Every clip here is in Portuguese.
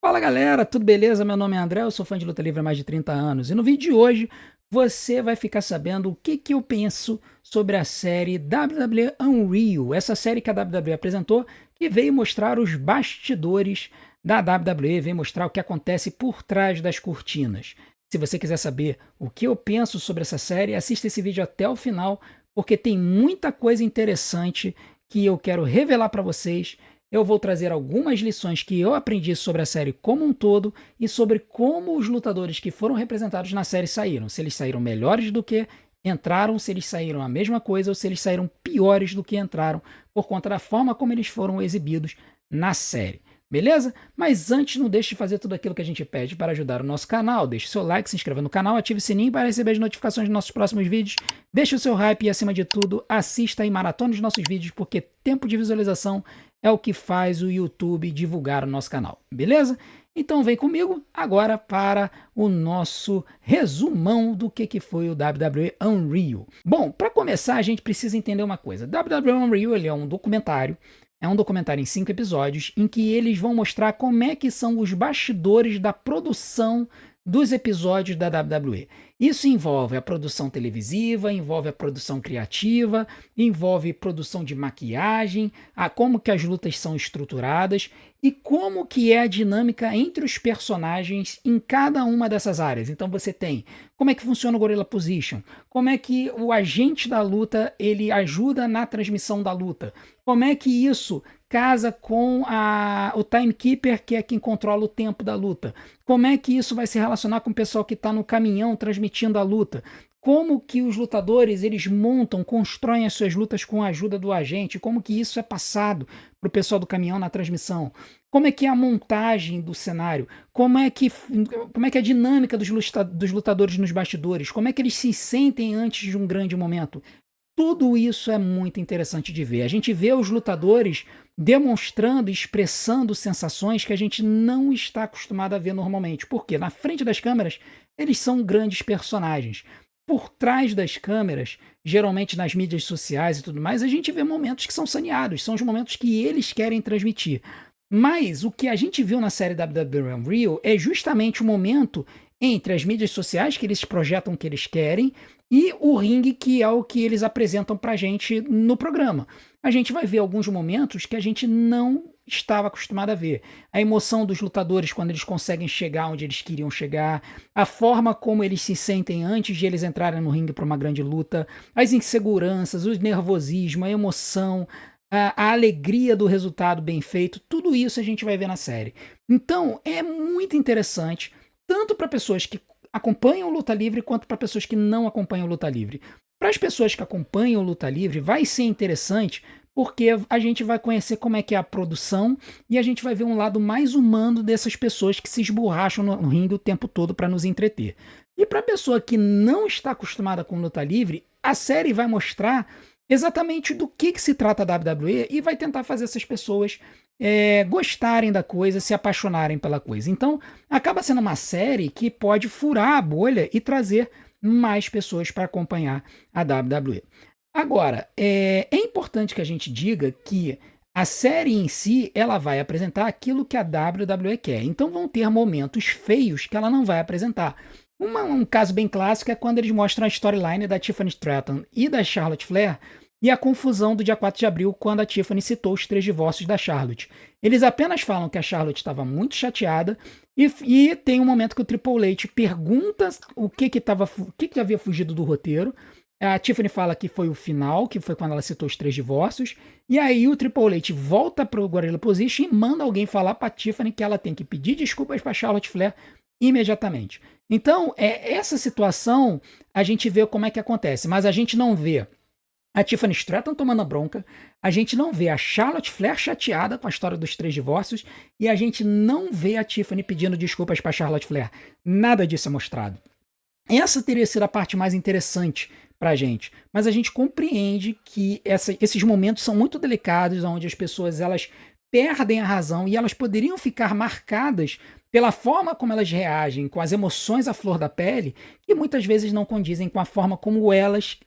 Fala galera, tudo beleza? Meu nome é André, eu sou fã de luta livre há mais de 30 anos e no vídeo de hoje você vai ficar sabendo o que eu penso sobre a série WWE Unreal, essa série que a WWE apresentou que veio mostrar os bastidores da WWE, veio mostrar o que acontece por trás das cortinas. Se você quiser saber o que eu penso sobre essa série, assista esse vídeo até o final porque tem muita coisa interessante que eu quero revelar para vocês. Eu vou trazer algumas lições que eu aprendi sobre a série como um todo e sobre como os lutadores que foram representados na série saíram. Se eles saíram melhores do que entraram, se eles saíram a mesma coisa ou se eles saíram piores do que entraram por conta da forma como eles foram exibidos na série. Beleza? Mas antes, não deixe de fazer tudo aquilo que a gente pede para ajudar o nosso canal. Deixe seu like, se inscreva no canal, ative o sininho para receber as notificações dos nossos próximos vídeos. Deixe o seu hype e, acima de tudo, assista e maratone os nossos vídeos, porque tempo de visualização é o que faz o YouTube divulgar o nosso canal, beleza? Então vem comigo agora para o nosso resumão do que foi o WWE Unreal. Bom, para começar a gente precisa entender uma coisa. WWE Unreal ele é um documentário em 5 episódios em que eles vão mostrar como é que são os bastidores da produção dos episódios da WWE. Isso envolve a produção televisiva, envolve a produção criativa, envolve produção de maquiagem, a como que as lutas são estruturadas e como que é a dinâmica entre os personagens em cada uma dessas áreas. Então você tem como é que funciona o Gorilla Position, como é que o agente da luta ele ajuda na transmissão da luta, como é que isso casa com o timekeeper, que é quem controla o tempo da luta. Como é que isso vai se relacionar com o pessoal que está no caminhão transmitindo a luta? Como que os lutadores eles montam, constroem as suas lutas com a ajuda do agente? Como que isso é passado para o pessoal do caminhão na transmissão? Como é que é a montagem do cenário? Como é que é a dinâmica dos lutadores nos bastidores? Como é que eles se sentem antes de um grande momento? Tudo isso é muito interessante de ver. A gente vê os lutadores demonstrando e expressando sensações que a gente não está acostumado a ver normalmente. Porque na frente das câmeras, eles são grandes personagens. Por trás das câmeras, geralmente nas mídias sociais e tudo mais, a gente vê momentos que são saneados, são os momentos que eles querem transmitir. Mas o que a gente viu na série WWE Unreal é justamente o momento entre as mídias sociais que eles projetam o que eles querem e o ringue que é o que eles apresentam pra gente no programa. A gente vai ver alguns momentos que a gente não estava acostumado a ver. A emoção dos lutadores quando eles conseguem chegar onde eles queriam chegar, a forma como eles se sentem antes de eles entrarem no ringue para uma grande luta, as inseguranças, o nervosismo, a emoção, a alegria do resultado bem feito, tudo isso a gente vai ver na série. Então é muito interessante, tanto para pessoas que acompanham luta livre quanto para pessoas que não acompanham luta livre. Para as pessoas que acompanham luta livre, vai ser interessante porque a gente vai conhecer como é que é a produção e a gente vai ver um lado mais humano dessas pessoas que se esborracham no ringue o tempo todo para nos entreter. E para a pessoa que não está acostumada com luta livre, a série vai mostrar exatamente do que se trata a WWE e vai tentar fazer essas pessoas gostarem da coisa, se apaixonarem pela coisa. Então, acaba sendo uma série que pode furar a bolha e trazer mais pessoas para acompanhar a WWE. Agora, é importante que a gente diga que a série em si ela vai apresentar aquilo que a WWE quer. Então, vão ter momentos feios que ela não vai apresentar. Um caso bem clássico é quando eles mostram a storyline da Tiffany Stratton e da Charlotte Flair e a confusão do dia 4 de abril quando a Tiffany citou os 3 divórcios da Charlotte. Eles apenas falam que a Charlotte estava muito chateada e tem um momento que o Triple H pergunta o que havia fugido do roteiro. A Tiffany fala que foi o final, que foi quando ela citou os 3 divórcios. E aí o Triple H volta para o Gorilla Position e manda alguém falar para Tiffany que ela tem que pedir desculpas para Charlotte Flair imediatamente. Então, essa situação a gente vê como é que acontece, mas a gente não vê a Tiffany Stratton tomando a bronca, a gente não vê a Charlotte Flair chateada com a história dos 3 divórcios e a gente não vê a Tiffany pedindo desculpas para Charlotte Flair. Nada disso é mostrado. Essa teria sido a parte mais interessante pra gente, mas a gente compreende que esses momentos são muito delicados, onde as pessoas elas perdem a razão e elas poderiam ficar marcadas pela forma como elas reagem, com as emoções à flor da pele, que muitas vezes não condizem com a forma como elas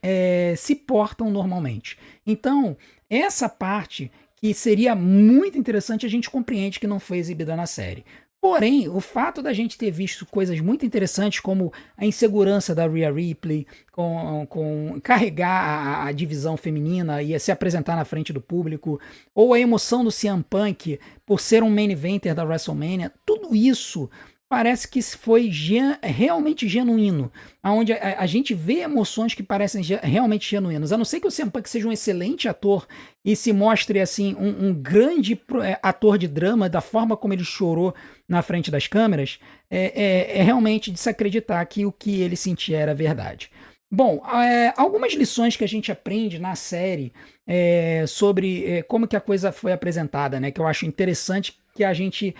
se portam normalmente. Então, essa parte que seria muito interessante, a gente compreende que não foi exibida na série. Porém, o fato da gente ter visto coisas muito interessantes, como a insegurança da Rhea Ripley com carregar a divisão feminina e se apresentar na frente do público, ou a emoção do CM Punk por ser um main eventer da WrestleMania, tudo isso parece que foi realmente genuíno, onde a gente vê emoções que parecem realmente genuínas. A não ser que o CM Punk seja um excelente ator e se mostre assim um grande ator de drama, da forma como ele chorou na frente das câmeras, é realmente de se acreditar que o que ele sentia era verdade. Bom, algumas lições que a gente aprende na série sobre como que a coisa foi apresentada, né? Que eu acho interessante que a gente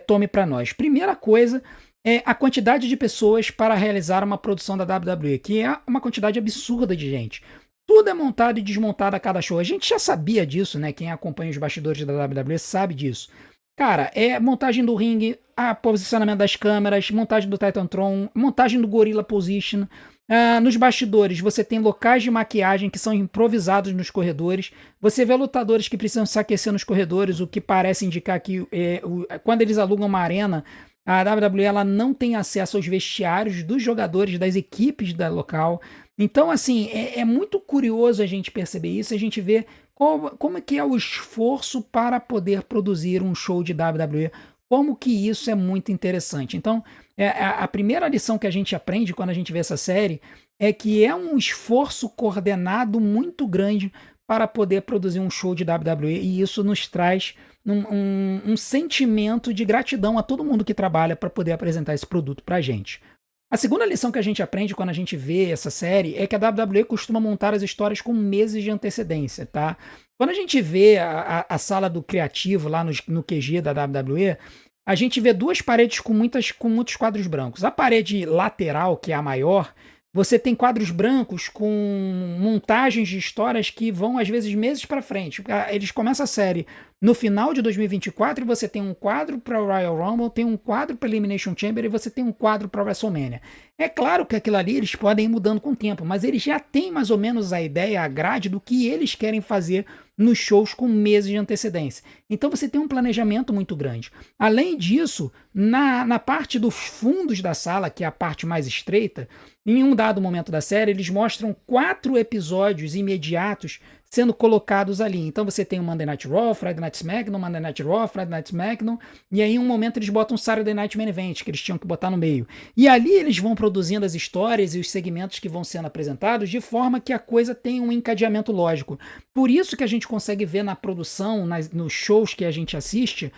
tome para nós. Primeira coisa é a quantidade de pessoas para realizar uma produção da WWE, que é uma quantidade absurda de gente. Tudo é montado e desmontado a cada show. A gente já sabia disso, né? Quem acompanha os bastidores da WWE sabe disso. Cara, é montagem do ringue, posicionamento das câmeras, montagem do Titantron, montagem do Gorilla Position. Nos bastidores, você tem locais de maquiagem que são improvisados nos corredores. Você vê lutadores que precisam se aquecer nos corredores, o que parece indicar que quando eles alugam uma arena, a WWE ela não tem acesso aos vestiários dos jogadores, das equipes da local. Então, assim, é muito curioso a gente perceber isso, a gente vê como é que é o esforço para poder produzir um show de WWE, como que isso é muito interessante. Então, a primeira lição que a gente aprende quando a gente vê essa série é que é um esforço coordenado muito grande para poder produzir um show de WWE, e isso nos traz um sentimento de gratidão a todo mundo que trabalha para poder apresentar esse produto para a gente. A segunda lição que a gente aprende quando a gente vê essa série é que a WWE costuma montar as histórias com meses de antecedência, tá? Quando a gente vê a sala do criativo lá no QG da WWE, a gente vê duas paredes com muitos quadros brancos. A parede lateral, que é a maior, você tem quadros brancos com montagens de histórias que vão, às vezes, meses para frente. Eles começam a série no final de 2024 e você tem um quadro para o Royal Rumble, tem um quadro para Elimination Chamber e você tem um quadro para WrestleMania. É claro que aquilo ali eles podem ir mudando com o tempo, mas eles já têm mais ou menos a ideia, a grade do que eles querem fazer nos shows com meses de antecedência. Então você tem um planejamento muito grande. Além disso, na parte dos fundos da sala, que é a parte mais estreita, em um dado momento da série, eles mostram 4 episódios imediatos sendo colocados ali. Então você tem o Monday Night Raw, Friday Night SmackDown, Monday Night Raw, Friday Night SmackDown, e aí em um momento eles botam o Saturday Night Main Event, que eles tinham que botar no meio. E ali eles vão produzindo as histórias e os segmentos que vão sendo apresentados de forma que a coisa tenha um encadeamento lógico. Por isso que a gente consegue ver na produção, nos shows que a gente assiste,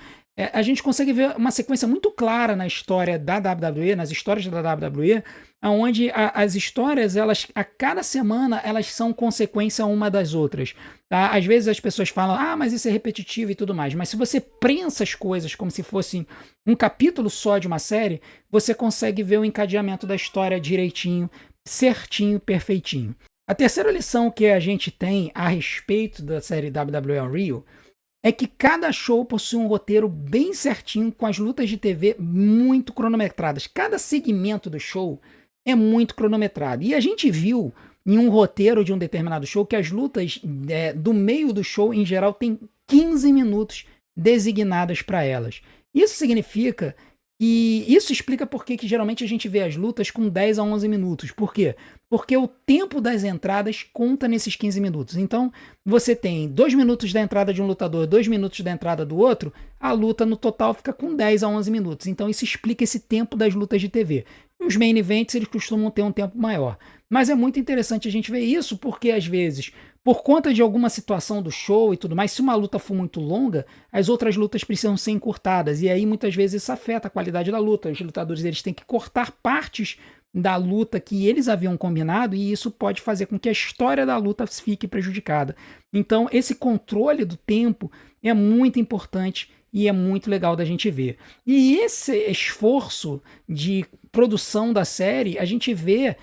a gente consegue ver uma sequência muito clara na história da WWE, nas histórias da WWE, onde as histórias, elas, a cada semana, elas são consequência uma das outras. Tá? Às vezes as pessoas falam, mas isso é repetitivo e tudo mais. Mas se você prensa as coisas como se fosse um capítulo só de uma série, você consegue ver o encadeamento da história direitinho, certinho, perfeitinho. A terceira lição que a gente tem a respeito da série WWE Unreal é que cada show possui um roteiro bem certinho, com as lutas de TV muito cronometradas. Cada segmento do show é muito cronometrado. E a gente viu em um roteiro de um determinado show que as lutas do meio do show, em geral, tem 15 minutos designadas para elas. Isso significa e isso explica por que geralmente a gente vê as lutas com 10 a 11 minutos. Por quê? Porque o tempo das entradas conta nesses 15 minutos. Então, você tem 2 minutos da entrada de um lutador, 2 minutos da entrada do outro, a luta no total fica com 10 a 11 minutos. Então, isso explica esse tempo das lutas de TV. Os main events, eles costumam ter um tempo maior. Mas é muito interessante a gente ver isso, porque às vezes, por conta de alguma situação do show e tudo mais, se uma luta for muito longa, as outras lutas precisam ser encurtadas. E aí, muitas vezes, isso afeta a qualidade da luta. Os lutadores, eles têm que cortar partes da luta que eles haviam combinado, e isso pode fazer com que a história da luta fique prejudicada. Então, esse controle do tempo é muito importante e é muito legal da gente ver. E esse esforço de produção da série, a gente vê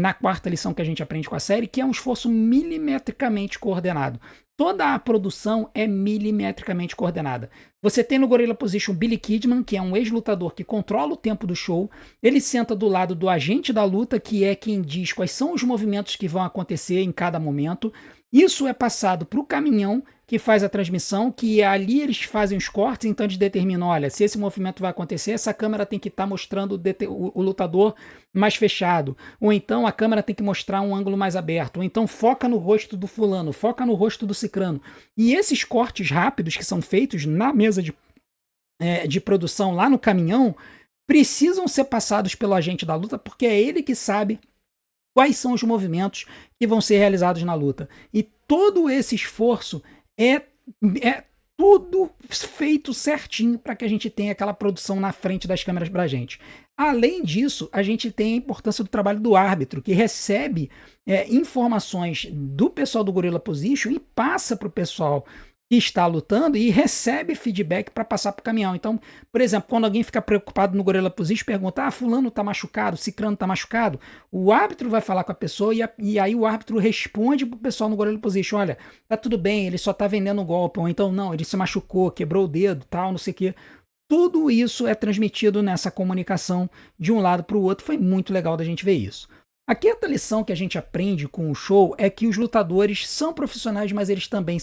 na quarta lição que a gente aprende com a série, que é um esforço milimetricamente coordenado. Toda a produção é milimetricamente coordenada. Você tem no Gorilla Position Billy Kidman, que é um ex-lutador que controla o tempo do show. Ele senta do lado do agente da luta, que é quem diz quais são os movimentos que vão acontecer em cada momento. Isso é passado para o caminhão que faz a transmissão, que ali eles fazem os cortes, então eles determinam, olha, se esse movimento vai acontecer, essa câmera tem que estar mostrando o lutador mais fechado, ou então a câmera tem que mostrar um ângulo mais aberto, ou então foca no rosto do fulano, foca no rosto do cicrano. E esses cortes rápidos que são feitos na mesa de produção lá no caminhão, precisam ser passados pelo agente da luta, porque é ele que sabe quais são os movimentos que vão ser realizados na luta. E todo esse esforço é tudo feito certinho para que a gente tenha aquela produção na frente das câmeras para a gente. Além disso, a gente tem a importância do trabalho do árbitro, que recebe informações do pessoal do Gorilla Position e passa para o pessoal que está lutando e recebe feedback para passar para o caminhão. Então, por exemplo, quando alguém fica preocupado no Gorilla Position, pergunta, fulano está machucado, cicrano está machucado, o árbitro vai falar com a pessoa e aí o árbitro responde para o pessoal no Gorilla Position, olha, tá tudo bem, ele só está vendendo um golpe, ou então não, ele se machucou, quebrou o dedo, tal, não sei o quê. Tudo isso é transmitido nessa comunicação de um lado para o outro. Foi muito legal da gente ver isso. A quinta lição que a gente aprende com o show é que os lutadores são profissionais, mas eles também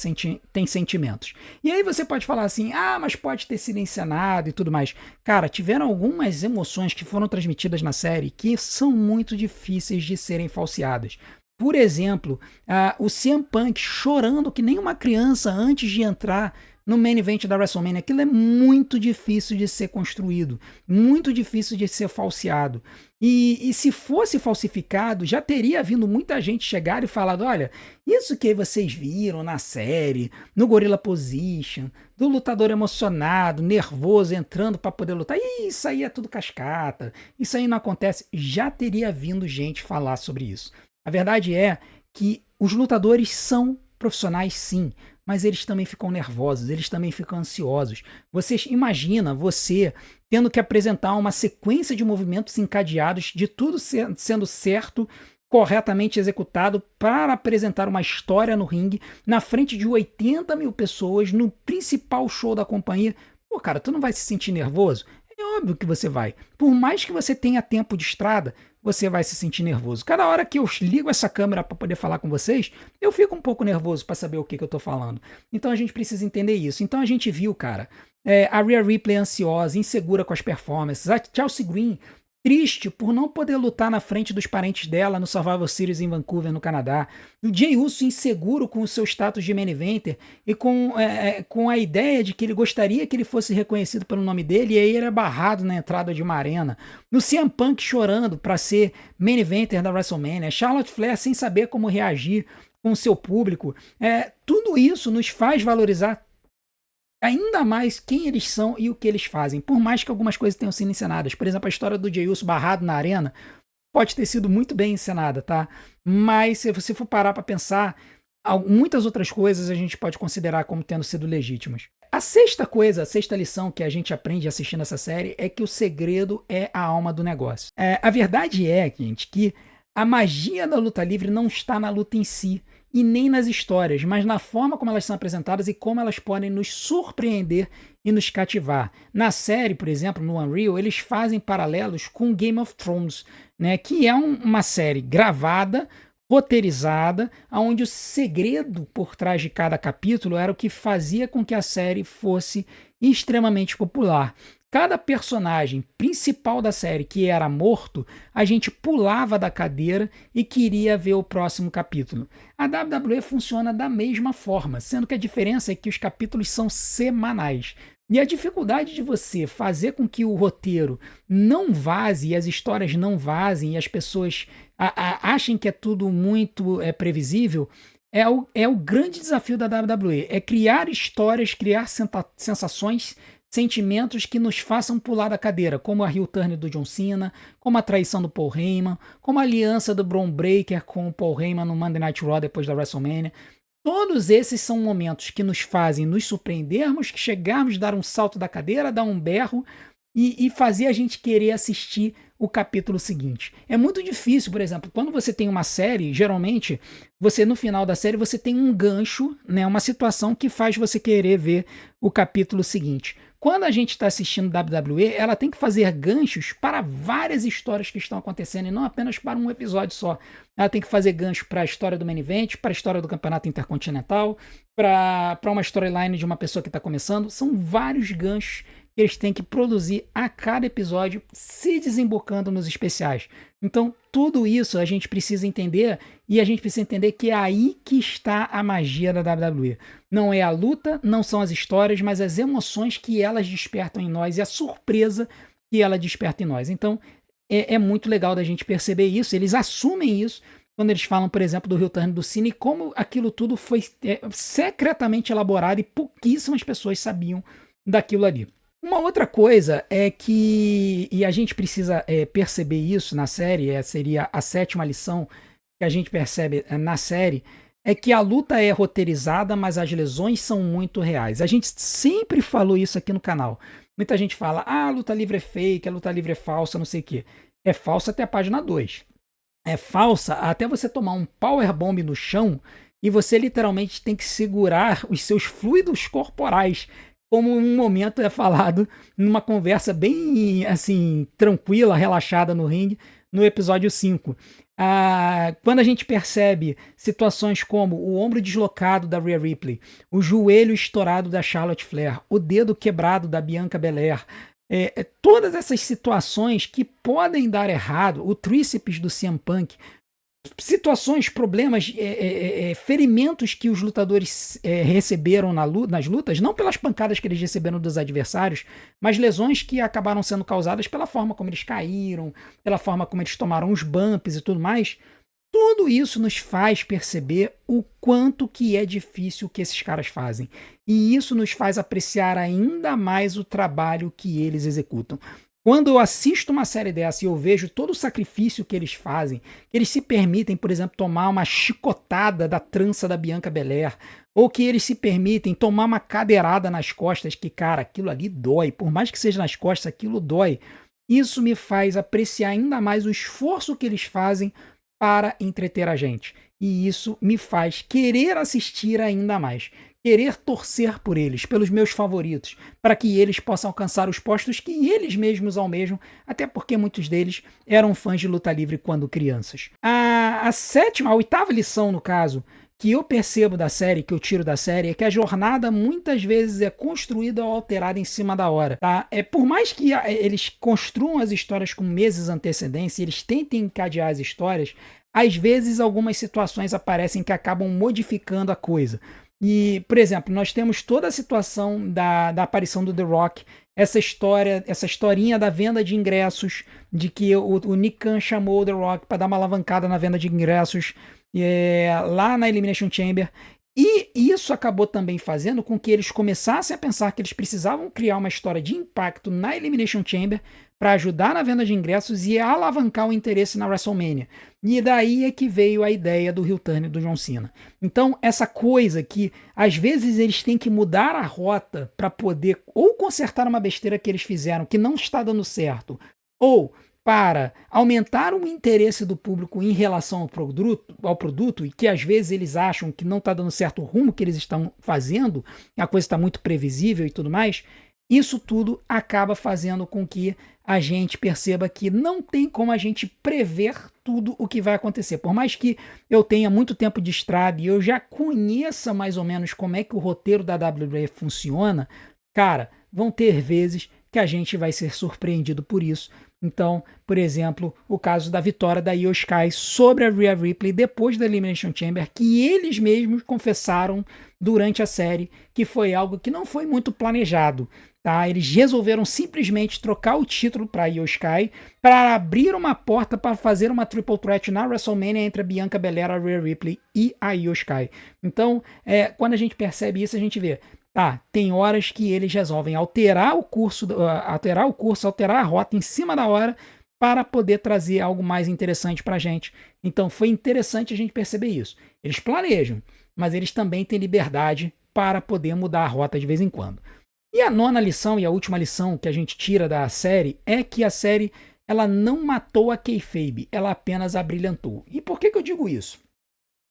têm sentimentos. E aí você pode falar assim, mas pode ter sido encenado e tudo mais. Cara, tiveram algumas emoções que foram transmitidas na série que são muito difíceis de serem falseadas. Por exemplo, o CM Punk chorando que nem uma criança antes de entrar no main event da WrestleMania. Aquilo é muito difícil de ser construído, muito difícil de ser falseado. E se fosse falsificado, já teria vindo muita gente chegar e falado, olha, isso que vocês viram na série, no Gorilla Position, do lutador emocionado, nervoso, entrando para poder lutar, isso aí é tudo cascata, isso aí não acontece. Já teria vindo gente falar sobre isso. A verdade é que os lutadores são profissionais, sim, mas eles também ficam nervosos, eles também ficam ansiosos. Imagina você tendo que apresentar uma sequência de movimentos encadeados, de tudo sendo certo, corretamente executado, para apresentar uma história no ringue, na frente de 80 mil pessoas, no principal show da companhia. Pô, cara, tu não vai se sentir nervoso? É óbvio que você vai. Por mais que você tenha tempo de estrada, você vai se sentir nervoso. Cada hora que eu ligo essa câmera para poder falar com vocês, eu fico um pouco nervoso para saber o que eu estou falando. Então a gente precisa entender isso. Então a gente viu, cara, a Rhea Ripley ansiosa, insegura com as performances, a Chelsea Green triste por não poder lutar na frente dos parentes dela no Survivor Series em Vancouver, no Canadá. O Jey Uso inseguro com o seu status de main eventer e com a ideia de que ele gostaria que ele fosse reconhecido pelo nome dele e aí ele é barrado na entrada de uma arena. No CM Punk chorando para ser main eventer da WrestleMania. Charlotte Flair sem saber como reagir com o seu público. Tudo isso nos faz valorizar ainda mais quem eles são e o que eles fazem, por mais que algumas coisas tenham sido encenadas. Por exemplo, a história do Jey Uso barrado na arena pode ter sido muito bem encenada, tá? Mas se você for parar para pensar, muitas outras coisas a gente pode considerar como tendo sido legítimas. A sexta lição que a gente aprende assistindo essa série é que o segredo é a alma do negócio. A verdade é, gente, que a magia da luta livre não está na luta em si, e nem nas histórias, mas na forma como elas são apresentadas e como elas podem nos surpreender e nos cativar. Na série, por exemplo, no Unreal, eles fazem paralelos com Game of Thrones, né, que é uma série gravada, roteirizada, onde o segredo por trás de cada capítulo era o que fazia com que a série fosse extremamente popular. Cada personagem principal da série que era morto, a gente pulava da cadeira e queria ver o próximo capítulo. A WWE funciona da mesma forma, sendo que a diferença é que os capítulos são semanais. E a dificuldade de você fazer com que o roteiro não vaze, e as histórias não vazem, e as pessoas achem que é tudo muito previsível, é o grande desafio da WWE. É criar histórias, criar sensações, sentimentos que nos façam pular da cadeira, como a heel turn do John Cena, como a traição do Paul Heyman, como a aliança do Bron Breakker com o Paul Heyman no Monday Night Raw depois da WrestleMania. Todos esses são momentos que nos fazem nos surpreendermos, que chegarmos, dar um salto da cadeira, dar um berro e fazer a gente querer assistir o capítulo seguinte. É muito difícil, por exemplo, quando você tem uma série, geralmente, no final da série, você tem um gancho, né, uma situação que faz você querer ver o capítulo seguinte. quando a gente está assistindo WWE, ela tem que fazer ganchos para várias histórias que estão acontecendo e não apenas para um episódio só. Ela tem que fazer gancho para a história do main event, para a história do campeonato intercontinental, para uma storyline de uma pessoa que está começando. São vários ganchos que eles têm que produzir a cada episódio, se desembocando nos especiais. Então, tudo isso a gente precisa entender, e a gente precisa entender que é aí que está a magia da WWE. Não é a luta, não são as histórias, mas as emoções que elas despertam em nós e a surpresa que ela desperta em nós. Então, é muito legal da gente perceber isso. Eles assumem isso quando eles falam, por exemplo, do return do Cena e como aquilo tudo foi secretamente elaborado e pouquíssimas pessoas sabiam daquilo ali. Uma outra coisa é que, e a gente precisa perceber isso na série, seria a 7ª lição que a gente percebe na série, é que a luta é roteirizada, mas as lesões são muito reais. A gente sempre falou isso aqui no canal. Muita gente fala, a luta livre é fake, a luta livre é falsa, não sei o quê. É falsa até a página 2. É falsa até você tomar um powerbomb no chão e você literalmente tem que segurar os seus fluidos corporais, como um momento é falado numa conversa bem assim tranquila, relaxada no ringue, no episódio 5. Quando a gente percebe situações como o ombro deslocado da Rhea Ripley, o joelho estourado da Charlotte Flair, o dedo quebrado da Bianca Belair, todas essas situações que podem dar errado, o tríceps do CM Punk, situações, problemas, ferimentos que os lutadores receberam nas lutas, não pelas pancadas que eles receberam dos adversários, mas lesões que acabaram sendo causadas pela forma como eles caíram, pela forma como eles tomaram os bumps e tudo mais. Tudo isso nos faz perceber o quanto que é difícil o que esses caras fazem. E isso nos faz apreciar ainda mais o trabalho que eles executam. Quando eu assisto uma série dessa e eu vejo todo o sacrifício que eles fazem, que eles se permitem, por exemplo, tomar uma chicotada da trança da Bianca Belair, ou que eles se permitem tomar uma cadeirada nas costas, que, cara, aquilo ali dói, por mais que seja nas costas, aquilo dói. Isso me faz apreciar ainda mais o esforço que eles fazem para entreter a gente. E isso me faz querer assistir ainda mais. Querer torcer por eles, pelos meus favoritos, para que eles possam alcançar os postos que eles mesmos almejam, até porque muitos deles eram fãs de luta livre quando crianças. A 8ª lição, no caso, que eu percebo da série, que eu tiro da série, é que a jornada muitas vezes é construída ou alterada em cima da hora. Tá? Por mais que eles construam as histórias com meses de antecedência, eles tentem encadear as histórias, às vezes algumas situações aparecem que acabam modificando a coisa. E, por exemplo, nós temos toda a situação da aparição do The Rock, essa historinha da venda de ingressos, de que o Nick Khan chamou o The Rock para dar uma alavancada na venda de ingressos lá na Elimination Chamber. E isso acabou também fazendo com que eles começassem a pensar que eles precisavam criar uma história de impacto na Elimination Chamber para ajudar na venda de ingressos e alavancar o interesse na WrestleMania. E daí é que veio a ideia do heel turn do John Cena. Então, essa coisa que às vezes eles têm que mudar a rota para poder ou consertar uma besteira que eles fizeram que não está dando certo, ou para aumentar o interesse do público em relação ao produto, e que às vezes eles acham que não está dando certo o rumo que eles estão fazendo, a coisa está muito previsível e tudo mais, isso tudo acaba fazendo com que a gente perceba que não tem como a gente prever tudo o que vai acontecer. Por mais que eu tenha muito tempo de estrada e eu já conheça mais ou menos como é que o roteiro da WWE funciona, cara, vão ter vezes que a gente vai ser surpreendido por isso. Então, por exemplo, o caso da vitória da Io Sky sobre a Rhea Ripley depois da Elimination Chamber, que eles mesmos confessaram durante a série que foi algo que não foi muito planejado. Tá? Eles resolveram simplesmente trocar o título para a Io Sky para abrir uma porta para fazer uma triple threat na WrestleMania entre a Bianca Belair, a Rhea Ripley e a Io Sky. Então, quando a gente percebe isso, a gente vê, tem horas que eles resolvem alterar a rota em cima da hora para poder trazer algo mais interessante para a gente. Então, foi interessante a gente perceber isso. Eles planejam, mas eles também têm liberdade para poder mudar a rota de vez em quando. E a 9ª lição e a última lição que a gente tira da série é que a série ela não matou a kayfabe, ela apenas abrilhantou. E por que eu digo isso?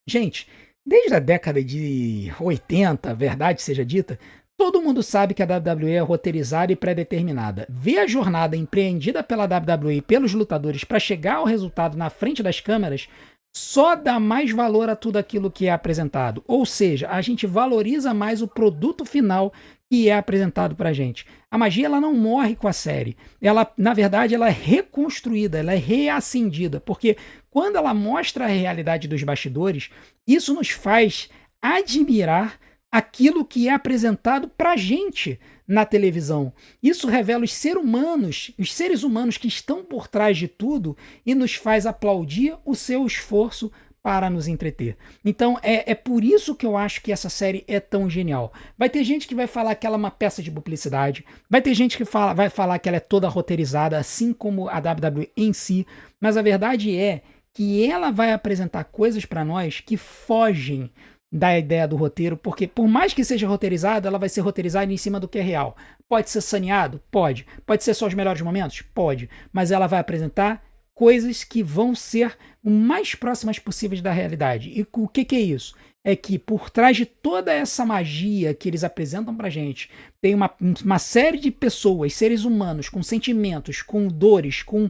Gente, desde a década de 80, verdade seja dita, Todo mundo sabe que a WWE é roteirizada e pré-determinada. Ver a jornada empreendida pela WWE e pelos lutadores para chegar ao resultado na frente das câmeras só dá mais valor a tudo aquilo que é apresentado. Ou seja, a gente valoriza mais o produto final que é apresentado pra gente. A magia ela não morre com a série. Ela, na verdade, ela é reconstruída, ela é reacendida, porque quando ela mostra a realidade dos bastidores, isso nos faz admirar aquilo que é apresentado pra gente na televisão. Isso revela os seres humanos que estão por trás de tudo e nos faz aplaudir o seu esforço para nos entreter. Então é por isso que eu acho que essa série é tão genial. Vai ter gente que vai falar que ela é uma peça de publicidade, vai ter gente que vai falar que ela é toda roteirizada, assim como a WWE em si, mas a verdade é que ela vai apresentar coisas para nós que fogem da ideia do roteiro, porque por mais que seja roteirizada, ela vai ser roteirizada em cima do que é real. Pode ser saneado? Pode. Pode ser só os melhores momentos? Pode. Mas ela vai apresentar coisas que vão ser o mais próximas possíveis da realidade. E o que é isso? É que por trás de toda essa magia que eles apresentam pra gente, tem uma série de pessoas, seres humanos, com sentimentos, com dores, com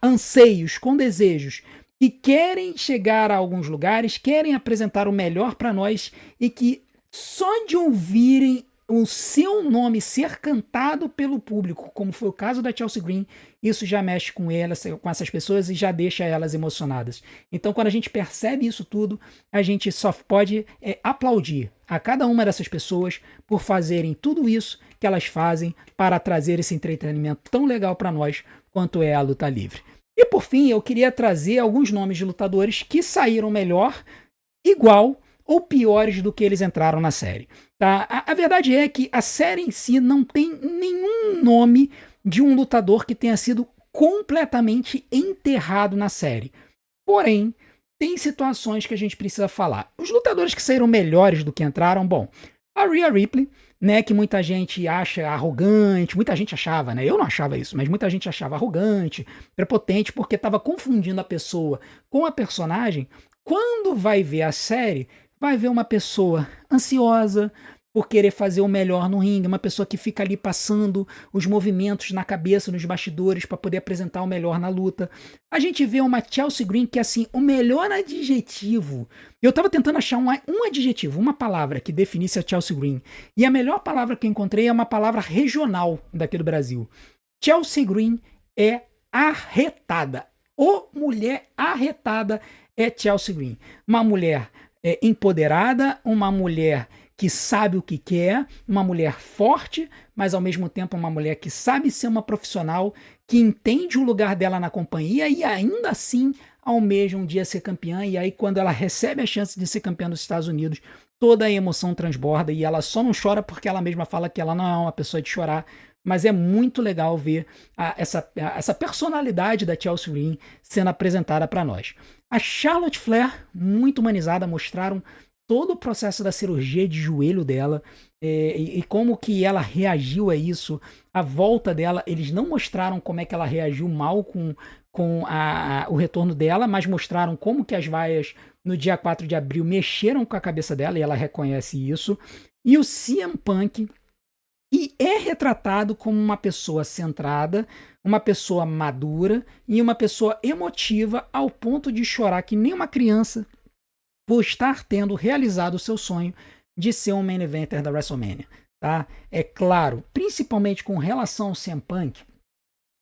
anseios, com desejos, que querem chegar a alguns lugares, querem apresentar o melhor para nós e que só de ouvirem o seu nome ser cantado pelo público, como foi o caso da Chelsea Green, isso já mexe com elas, com essas pessoas e já deixa elas emocionadas. Então, quando a gente percebe isso tudo, a gente só pode aplaudir a cada uma dessas pessoas por fazerem tudo isso que elas fazem para trazer esse entretenimento tão legal para nós quanto é a luta livre. E por fim, eu queria trazer alguns nomes de lutadores que saíram melhor, igual ou piores do que eles entraram na série. Tá? A verdade é que a série em si não tem nenhum nome de um lutador que tenha sido completamente enterrado na série. Porém, tem situações que a gente precisa falar. Os lutadores que saíram melhores do que entraram, bom, a Rhea Ripley, né, que muita gente acha arrogante, muita gente achava, né? Eu não achava isso, mas muita gente achava arrogante, prepotente, porque estava confundindo a pessoa com a personagem. Quando vai ver a série, vai ver uma pessoa ansiosa por querer fazer o melhor no ringue, uma pessoa que fica ali passando os movimentos na cabeça, nos bastidores, para poder apresentar o melhor na luta. A gente vê uma Chelsea Green que, assim, o melhor adjetivo... Eu tava tentando achar um adjetivo, uma palavra que definisse a Chelsea Green. E a melhor palavra que eu encontrei é uma palavra regional daqui do Brasil. Chelsea Green é arretada. Mulher arretada é Chelsea Green. Uma mulher empoderada, uma mulher que sabe o que quer, uma mulher forte, mas ao mesmo tempo uma mulher que sabe ser uma profissional, que entende o lugar dela na companhia e ainda assim almeja um dia ser campeã. E aí quando ela recebe a chance de ser campeã dos Estados Unidos, toda a emoção transborda e ela só não chora porque ela mesma fala que ela não é uma pessoa de chorar. Mas é muito legal ver essa personalidade da Chelsea Green sendo apresentada para nós. A Charlotte Flair, muito humanizada, mostraram todo o processo da cirurgia de joelho dela e como que ela reagiu a isso, a volta dela. Eles não mostraram como é que ela reagiu mal com o retorno dela, mas mostraram como que as vaias no dia 4 de abril mexeram com a cabeça dela e ela reconhece isso. E o CM Punk é retratado como uma pessoa centrada, uma pessoa madura e uma pessoa emotiva ao ponto de chorar que nem uma criança por estar tendo realizado o seu sonho de ser um main eventer da WrestleMania. Tá? É claro, principalmente com relação ao CM Punk,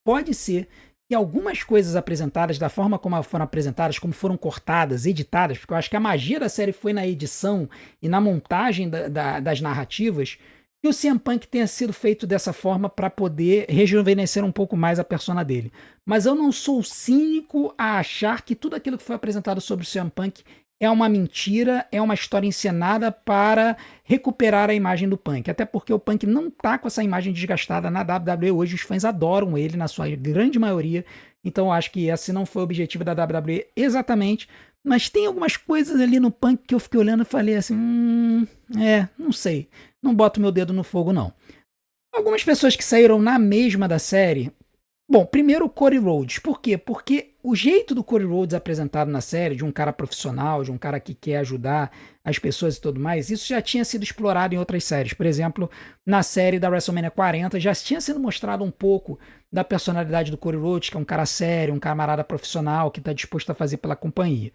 pode ser que algumas coisas apresentadas, da forma como foram apresentadas, como foram cortadas, editadas, porque eu acho que a magia da série foi na edição e na montagem das narrativas, que o CM Punk tenha sido feito dessa forma para poder rejuvenescer um pouco mais a persona dele. Mas eu não sou cínico a achar que tudo aquilo que foi apresentado sobre o CM Punk é uma mentira, é uma história encenada para recuperar a imagem do Punk. Até porque o Punk não tá com essa imagem desgastada na WWE hoje. Os fãs adoram ele, na sua grande maioria. Então eu acho que esse não foi o objetivo da WWE exatamente. Mas tem algumas coisas ali no Punk que eu fiquei olhando e falei assim, não sei. Não boto meu dedo no fogo, não. Algumas pessoas que saíram na mesma da série... Bom, primeiro o Cody Rhodes. Por quê? Porque o jeito do Cody Rhodes apresentado na série, de um cara profissional, de um cara que quer ajudar as pessoas e tudo mais, isso já tinha sido explorado em outras séries. Por exemplo, na série da WrestleMania 40, já tinha sido mostrado um pouco da personalidade do Cody Rhodes, que é um cara sério, um camarada profissional, que está disposto a fazer pela companhia.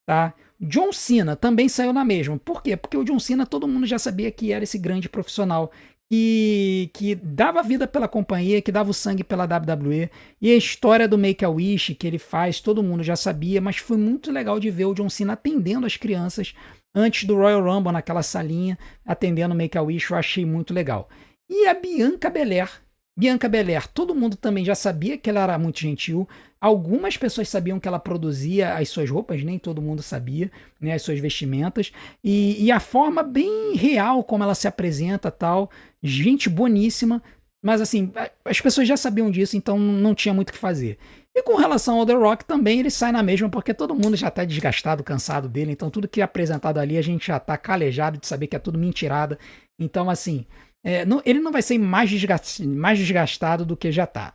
Tá? John Cena também saiu na mesma. Por quê? Porque o John Cena todo mundo já sabia que era esse grande profissional que dava vida pela companhia, que dava o sangue pela WWE. E a história do Make-A-Wish que ele faz, todo mundo já sabia, mas foi muito legal de ver o John Cena atendendo as crianças antes do Royal Rumble, naquela salinha, atendendo o Make-A-Wish, eu achei muito legal. E a Bianca Belair, todo mundo também já sabia que ela era muito gentil. Algumas pessoas sabiam que ela produzia as suas roupas, nem todo mundo sabia, né, as suas vestimentas. E a forma bem real como ela se apresenta, tal, gente boníssima. Mas assim, as pessoas já sabiam disso, então não tinha muito o que fazer. E com relação ao The Rock também, ele sai na mesma, porque todo mundo já tá desgastado, cansado dele. Então tudo que é apresentado ali, a gente já tá calejado de saber que é tudo mentirada. Então assim, ele não vai ser mais desgastado do que já tá.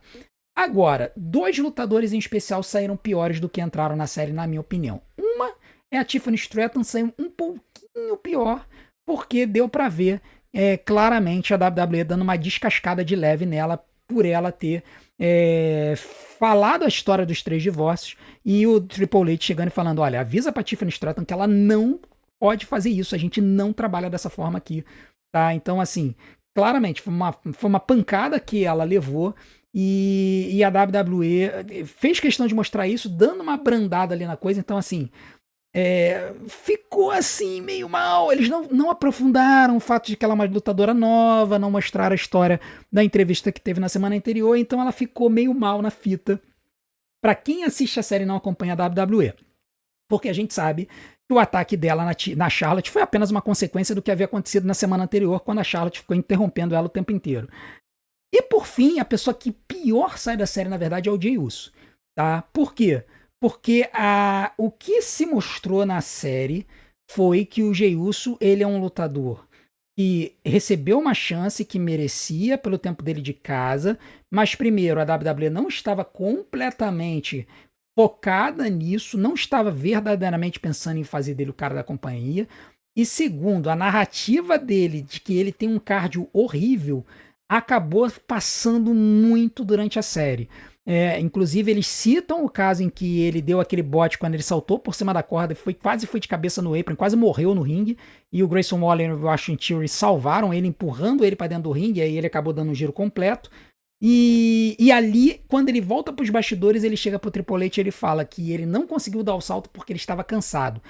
Agora, 2 lutadores em especial saíram piores do que entraram na série, na minha opinião. Uma é a Tiffany Stratton, saiu um pouquinho pior, porque deu pra ver claramente a WWE dando uma descascada de leve nela, por ela ter falado a história dos 3 divórcios, e o Triple H chegando e falando, olha, avisa pra Tiffany Stratton que ela não pode fazer isso, a gente não trabalha dessa forma aqui, tá? Então, assim, claramente, foi uma pancada que ela levou, e a WWE fez questão de mostrar isso, dando uma brandada ali na coisa. Então, assim, ficou assim, meio mal. Eles não aprofundaram o fato de que ela é uma lutadora nova, não mostraram a história da entrevista que teve na semana anterior. Então, ela ficou meio mal na fita. Pra quem assiste a série e não acompanha a WWE. Porque a gente sabe que o ataque dela na Charlotte foi apenas uma consequência do que havia acontecido na semana anterior, quando a Charlotte ficou interrompendo ela o tempo inteiro. E por fim, a pessoa que pior sai da série, na verdade, é o Jey Uso. Tá? Por quê? Porque o que se mostrou na série foi que o Jey Uso, ele é um lutador que recebeu uma chance que merecia pelo tempo dele de casa, mas primeiro, a WWE não estava completamente focada nisso, não estava verdadeiramente pensando em fazer dele o cara da companhia, e segundo, a narrativa dele de que ele tem um cardio horrível acabou passando muito durante a série. Inclusive, eles citam o caso em que ele deu aquele bote quando ele saltou por cima da corda e quase foi de cabeça no apron, quase morreu no ringue, e o Grayson Waller e o Austin Theory salvaram ele, empurrando ele para dentro do ringue, e aí ele acabou dando um giro completo. E ali, quando ele volta para os bastidores, ele chega pro Triple H e ele fala que ele não conseguiu dar o salto porque ele estava cansado.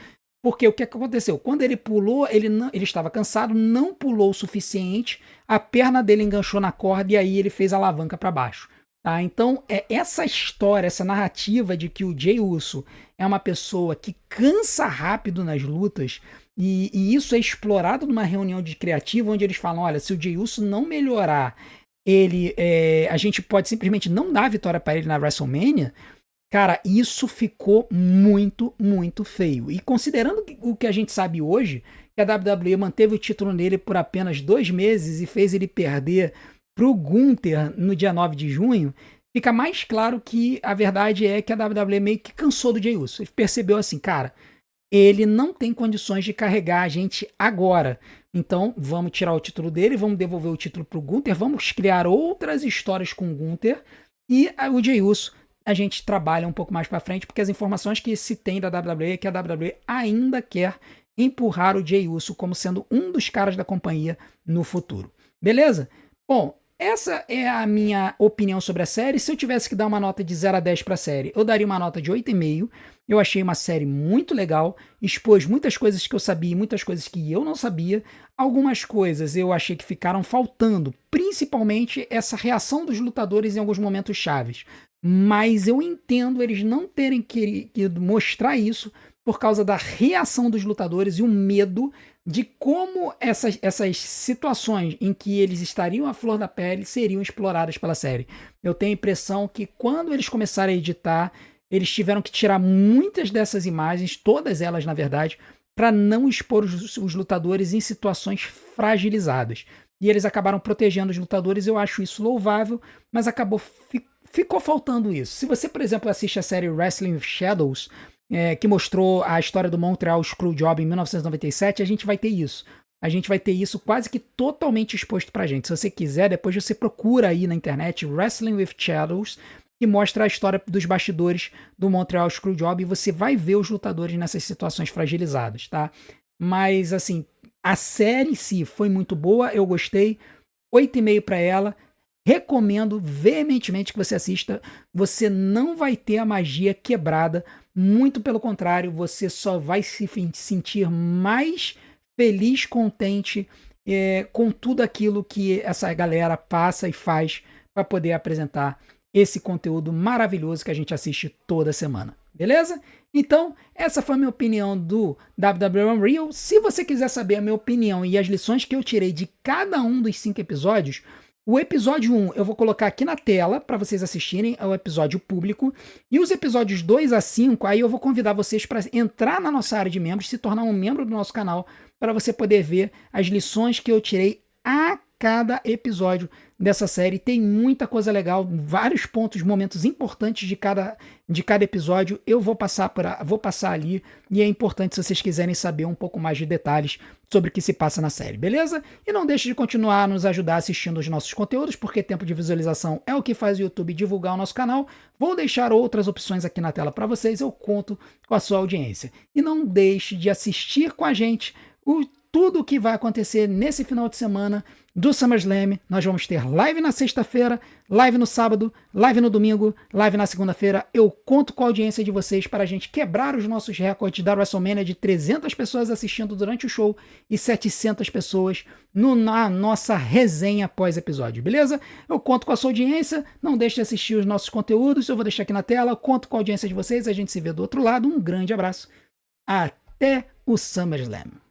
Porque o que aconteceu? Quando ele pulou, ele estava cansado, não pulou o suficiente, a perna dele enganchou na corda e aí ele fez a alavanca para baixo. Tá? Então, essa história, essa narrativa de que o Jey Uso é uma pessoa que cansa rápido nas lutas, e isso é explorado numa reunião de criativo, onde eles falam, olha, se o Jey Uso não melhorar, a gente pode simplesmente não dar a vitória para ele na WrestleMania. Cara, isso ficou muito, muito feio. E considerando o que a gente sabe hoje, que a WWE manteve o título nele por apenas 2 meses e fez ele perder pro Gunther no dia 9 de junho, fica mais claro que a verdade é que a WWE meio que cansou do Jey Uso. Ele percebeu assim, cara, ele não tem condições de carregar a gente agora. Então, vamos tirar o título dele, vamos devolver o título pro Gunther, vamos criar outras histórias com o Gunther, e o Jey Uso a gente trabalha um pouco mais para frente, porque as informações que se tem da WWE é que a WWE ainda quer empurrar o Jey Uso como sendo um dos caras da companhia no futuro. Beleza? Bom, essa é a minha opinião sobre a série. Se eu tivesse que dar uma nota de 0 a 10 para a série, eu daria uma nota de 8,5. Eu achei uma série muito legal, expôs muitas coisas que eu sabia e muitas coisas que eu não sabia. Algumas coisas eu achei que ficaram faltando, principalmente essa reação dos lutadores em alguns momentos chaves. Mas eu entendo eles não terem querido mostrar isso por causa da reação dos lutadores e o medo de como essas situações em que eles estariam à flor da pele seriam exploradas pela série. Eu tenho a impressão que quando eles começaram a editar, eles tiveram que tirar muitas dessas imagens, todas elas na verdade, para não expor os lutadores em situações fragilizadas. E eles acabaram protegendo os lutadores, eu acho isso louvável, mas acabou ficou faltando isso. Se você, por exemplo, assiste a série Wrestling with Shadows, que mostrou a história do Montreal Screwjob em 1997, a gente vai ter isso. A gente vai ter isso quase que totalmente exposto pra gente. Se você quiser, depois você procura aí na internet Wrestling with Shadows, que mostra a história dos bastidores do Montreal Screwjob, e você vai ver os lutadores nessas situações fragilizadas, tá? Mas, assim, a série em si foi muito boa, eu gostei, 8,5 para ela. Recomendo veementemente que você assista. Você não vai ter a magia quebrada, muito pelo contrário, você só vai se sentir mais feliz, contente com tudo aquilo que essa galera passa e faz para poder apresentar esse conteúdo maravilhoso que a gente assiste toda semana. Beleza? Então, essa foi a minha opinião do WWE Unreal. Se você quiser saber a minha opinião e as lições que eu tirei de cada um dos 5 episódios, o episódio 1 eu vou colocar aqui na tela para vocês assistirem, é o episódio público. E os episódios 2 a 5, aí eu vou convidar vocês para entrar na nossa área de membros, se tornar um membro do nosso canal, para você poder ver as lições que eu tirei a cada episódio dessa série. Tem muita coisa legal, vários pontos, momentos importantes de cada episódio. Eu vou passar ali, e é importante se vocês quiserem saber um pouco mais de detalhes sobre o que se passa na série, beleza? E não deixe de continuar a nos ajudar assistindo os nossos conteúdos, porque tempo de visualização é o que faz o YouTube divulgar o nosso canal. Vou deixar outras opções aqui na tela para vocês, eu conto com a sua audiência. E não deixe de assistir com a gente tudo o que vai acontecer nesse final de semana do SummerSlam. Nós vamos ter live na sexta-feira, live no sábado, live no domingo, live na segunda-feira. Eu conto com a audiência de vocês para a gente quebrar os nossos recordes da WrestleMania de 300 pessoas assistindo durante o show e 700 pessoas na nossa resenha pós-episódio, beleza? Eu conto com a sua audiência, não deixe de assistir os nossos conteúdos, eu vou deixar aqui na tela, eu conto com a audiência de vocês, a gente se vê do outro lado. Um grande abraço, até o SummerSlam.